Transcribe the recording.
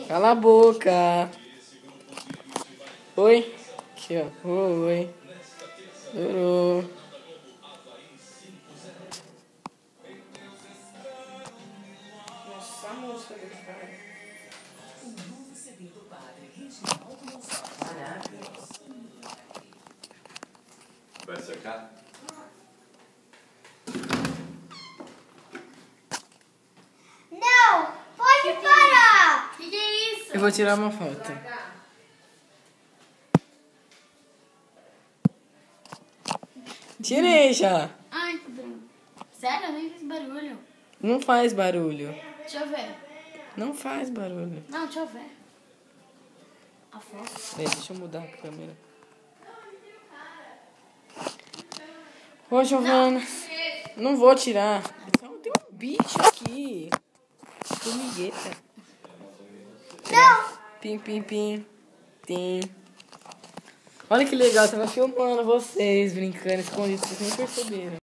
Cala a boca. Oi. Aqui, ó. Oi. Durou. Nossa, a música dele, cara. O novo CD do Padre Reginaldo Gonçalves. Maravilhoso. Vai secar? Não! Pode parar! Que é isso? Eu vou tirar uma foto. Tirei já. Ai, que branco. Sério? Eu nem fiz barulho. Não faz barulho. Deixa eu ver. Não faz barulho. Não, deixa eu ver. A foto. Deixa eu mudar a câmera. Ô, Giovana. Não vou tirar. Tem um bicho aqui. Formigueta. Não! Pim, pim, pim. Tim. Olha que legal, tava filmando vocês, brincando, escondido, vocês nem perceberam.